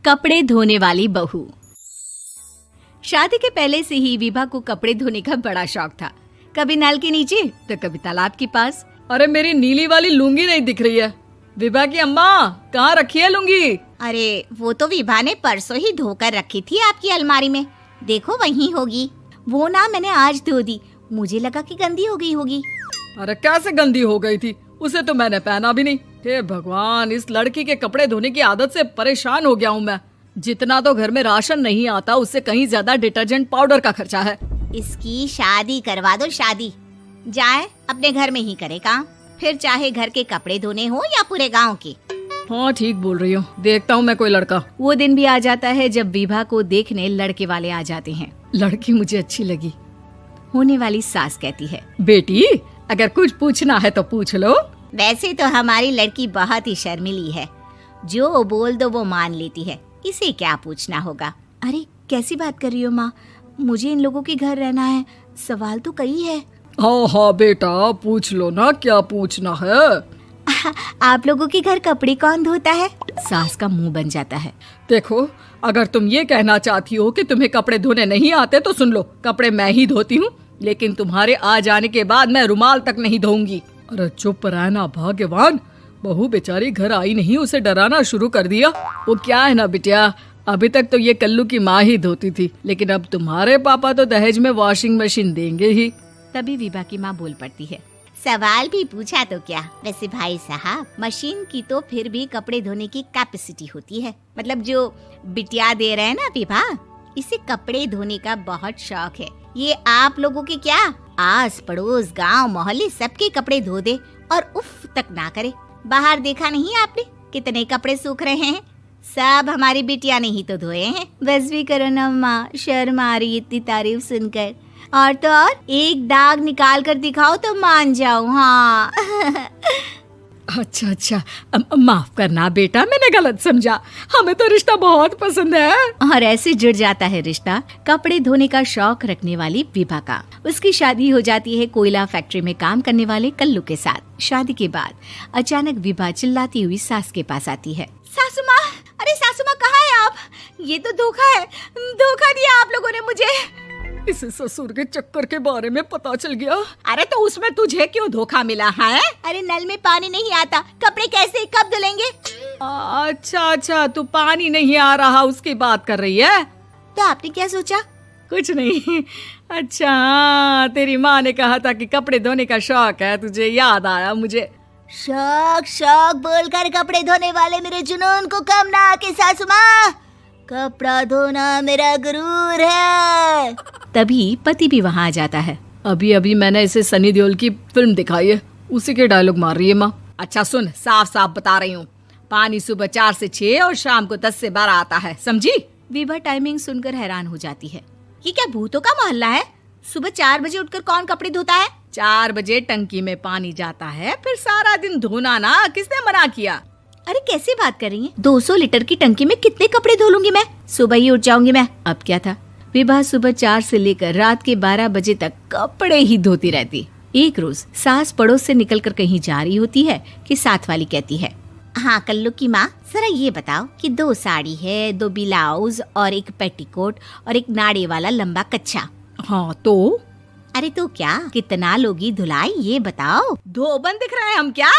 कपड़े धोने वाली बहू। शादी के पहले से ही विभा को कपड़े धोने का बड़ा शौक था। कभी नल के नीचे तो कभी तालाब के पास। अरे मेरी नीली वाली लुंगी नहीं दिख रही है। विभा की अम्मा, कहाँ रखी है लुंगी? अरे वो तो विभा ने परसों ही धोकर रखी थी आपकी अलमारी में, देखो वहीं होगी। वो ना मैंने आज धो दी, मुझे लगा कि गंदी हो गई होगी। अरे कैसे गंदी हो गई थी? उसे तो मैंने पहना भी नहीं। हे भगवान, इस लड़की के कपड़े धोने की आदत से परेशान हो गया हूँ मैं। जितना तो घर में राशन नहीं आता, उससे कहीं ज्यादा डिटर्जेंट पाउडर का खर्चा है। इसकी शादी करवा दो, शादी जाए अपने घर में ही करे काम, फिर चाहे घर के कपड़े धोने हो या पूरे गांव के। हाँ ठीक बोल रही हो, देखता हूँ मैं कोई लड़का। वो दिन भी आ जाता है जब विभा को देखने लड़के वाले आ जाते हैं। लड़की मुझे अच्छी लगी। होने वाली सास कहती है, बेटी अगर कुछ पूछना है तो पूछ लो। वैसे तो हमारी लड़की बहुत ही शर्मीली है, जो बोल दो वो मान लेती है, इसे क्या पूछना होगा। अरे कैसी बात कर रही हो माँ, मुझे इन लोगों के घर रहना है, सवाल तो कई है। हाँ हाँ बेटा, पूछ लो ना, क्या पूछना है। आप लोगों के घर कपड़े कौन धोता है? सास का मुंह बन जाता है। देखो, अगर तुम ये कहना चाहती हो कि तुम्हें कपड़े धोने नहीं आते तो सुन लो, कपड़े मैं ही धोती हूँ, लेकिन तुम्हारे आ जाने के बाद मैं रुमाल तक नहीं धोऊंगी। अरे चुप रहना भाग्यवान, बहू बेचारी घर आई नहीं, उसे डराना शुरू कर दिया। वो क्या है ना बिटिया, अभी तक तो ये कल्लू की माँ ही धोती थी, लेकिन अब तुम्हारे पापा तो दहेज में वॉशिंग मशीन देंगे ही। तभी विभा की माँ बोल पड़ती है, सवाल भी पूछा तो क्या। वैसे भाई साहब, मशीन की तो फिर भी कपड़े धोने की कैपेसिटी होती है। मतलब जो बिटिया दे रहे हैं ना विभा, इसे कपड़े धोने का बहुत शौक है। ये आप लोगों के क्या, आस पड़ोस गांव मोहल्ले सबके कपड़े धो दे और उफ तक ना करे। बाहर देखा नहीं आपने कितने कपड़े सूख रहे हैं? सब हमारी बिटिया ने ही तो धोए हैं। बस भी करो ना माँ, शर्म आ रही इतनी तारीफ सुनकर। और तो और एक दाग निकाल कर दिखाओ तो मान जाओ। हाँ अच्छा, माफ करना बेटा, मैंने गलत समझा। हमें तो रिश्ता बहुत पसंद है। और ऐसे जुड़ जाता है रिश्ता कपड़े धोने का शौक रखने वाली विभा का। उसकी शादी हो जाती है कोयला फैक्ट्री में काम करने वाले कल्लू के साथ। शादी के बाद अचानक विभा चिल्लाती हुई सास के पास आती है। सासू माँ, अरे सासू माँ कहाँ है आप? ये तो धोखा है, धोखा दिया आप लोगों ने मुझे। इसे ससुर के चक्कर के बारे में पता चल गया। अरे तो उसमें तुझे क्यों धोखा मिला है? अरे नल में पानी नहीं आता, कपड़े कैसे कब धुलेंगे? अच्छा, तू पानी नहीं आ रहा उसकी बात कर रही है। तो आपने क्या सोचा? कुछ नहीं। अच्छा, तेरी माँ ने कहा था कि कपड़े धोने का शौक है तुझे, याद आया मुझे। शौक बोलकर कपड़े धोने वाले मेरे जुनून को कम ना आके सासू माँ, कपड़ा धोना मेरा गुरूर है। तभी पति भी वहाँ आ जाता है। अभी मैंने इसे सनी देओल की फिल्म दिखाई है, उसी के डायलॉग मार रही है माँ। अच्छा सुन, साफ बता रही हूँ, पानी सुबह 4 से 6 और शाम को 10 से 12 आता है, समझी? विभा टाइमिंग सुनकर हैरान हो जाती है। ये क्या भूतों का मोहल्ला है? सुबह 4 बजे उठकर कौन कपड़े धोता है? 4 बजे टंकी में पानी जाता है, फिर सारा दिन धोना ना, किसने मना किया? अरे कैसी बात कर रही हैं? 200 लीटर की टंकी में कितने कपड़े धो लूंगी मैं? सुबह ही उठ जाऊंगी मैं। अब क्या था, विभा सुबह 4 से लेकर रात के 12 बजे तक कपड़े ही धोती रहती। एक रोज सास पड़ोस से निकलकर कहीं जा रही होती है कि साथ वाली कहती है, हाँ कल्लू की माँ, जरा ये बताओ कि 2 साड़ी है, 2 ब्लाउज और एक पेटीकोट और एक नाड़े वाला लंबा कच्छा। हाँ तो? अरे तो क्या, कितना लोगी धुलाई ये बताओ। धोबन दिख रहे हैं हम क्या?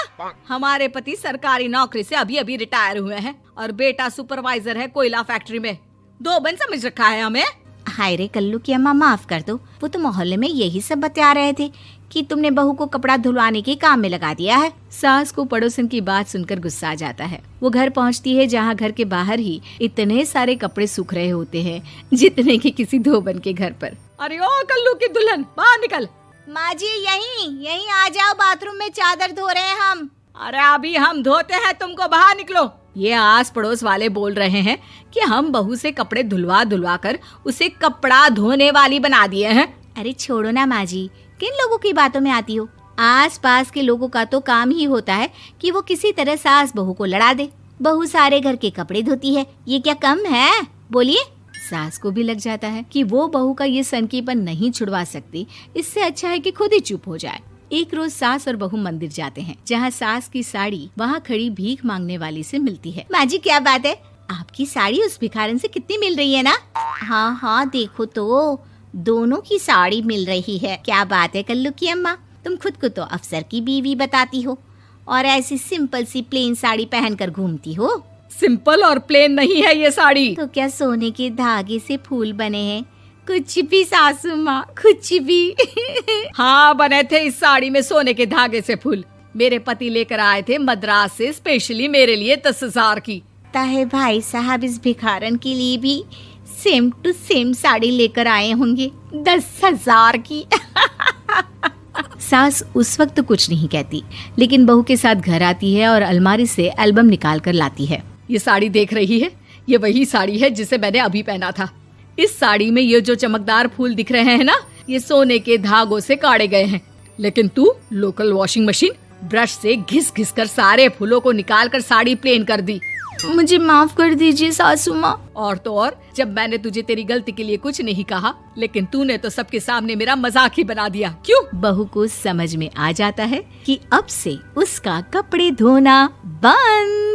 हमारे पति सरकारी नौकरी से अभी रिटायर हुए हैं और बेटा सुपरवाइजर है कोयला फैक्ट्री में। धोबन समझ रखा है हमें। हाय रे कल्लू की अम्मा, माफ कर दो, वो तो मोहल्ले में यही सब बता रहे थे कि तुमने बहू को कपड़ा धुलवाने के काम में लगा दिया है। सास को पड़ोसन की बात सुनकर गुस्सा आ जाता है। वो घर पहुंचती है जहां घर के बाहर ही इतने सारे कपड़े सूख रहे होते हैं जितने कि किसी धोबन के घर पर। अरे ओ कल्लू की दुल्हन, बाहर निकल। माँ जी यहीं आ जाओ, बाथरूम में चादर धो रहे हैं हम। अरे अभी हम धोते हैं, तुमको बाहर निकलो। ये आस पड़ोस वाले बोल रहे हैं कि हम बहू से कपड़े धुलवा कर उसे कपड़ा धोने वाली बना दिए हैं। अरे छोड़ो ना माँ जी, किन लोगों की बातों में आती हो? आस पास के लोगों का तो काम ही होता है कि वो किसी तरह सास बहू को लड़ा दे। बहू सारे घर के कपड़े धोती है, ये क्या कम है? बोलिए। सास को भी लग जाता है कि वो बहू का ये सनकीपन नहीं छुड़वा सकती, इससे अच्छा है कि खुद ही चुप हो जाए। एक रोज सास और बहू मंदिर जाते हैं, जहाँ सास की साड़ी वहाँ खड़ी भीख मांगने वाली से मिलती है। माँ जी क्या बात है, आपकी साड़ी उस भिखारन से कितनी मिल रही है ना? हाँ हाँ देखो तो, दोनों की साड़ी मिल रही है। क्या बात है कल्लू की अम्मा, तुम खुद को तो अफसर की बीवी बताती हो और ऐसी सिंपल सी प्लेन साड़ी पहनकर घूमती हो। सिंपल और प्लेन नहीं है ये साड़ी। तो क्या सोने के धागे से फूल बने हैं? कुछ भी सासू माँ, कुछ भी। हाँ बने थे इस साड़ी में सोने के धागे से फूल। मेरे पति लेकर आए थे मद्रास से स्पेशली मेरे लिए 10,000 की। ताहे भाई साहब इस भिखारन के लिए भी सेम टू सेम साड़ी लेकर आए होंगे 10,000 की। सास उस वक्त तो कुछ नहीं कहती, लेकिन बहू के साथ घर आती है और अलमारी से एल्बम निकाल कर लाती है। ये साड़ी देख रही है, ये वही साड़ी है जिसे मैंने अभी पहना था। इस साड़ी में ये जो चमकदार फूल दिख रहे हैं ना, ये सोने के धागों से काढ़े गए हैं। लेकिन तू लोकल वॉशिंग मशीन ब्रश से घिस घिस कर सारे फूलों को निकाल कर साड़ी प्लेन कर दी। मुझे माफ कर दीजिए सासू माँ। और तो और, जब मैंने तुझे तेरी गलती के लिए कुछ नहीं कहा, लेकिन तूने तो सबके सामने मेरा मजाक ही बना दिया। क्यों? बहू को समझ में आ जाता है कि अब से उसका कपड़े धोना बंद।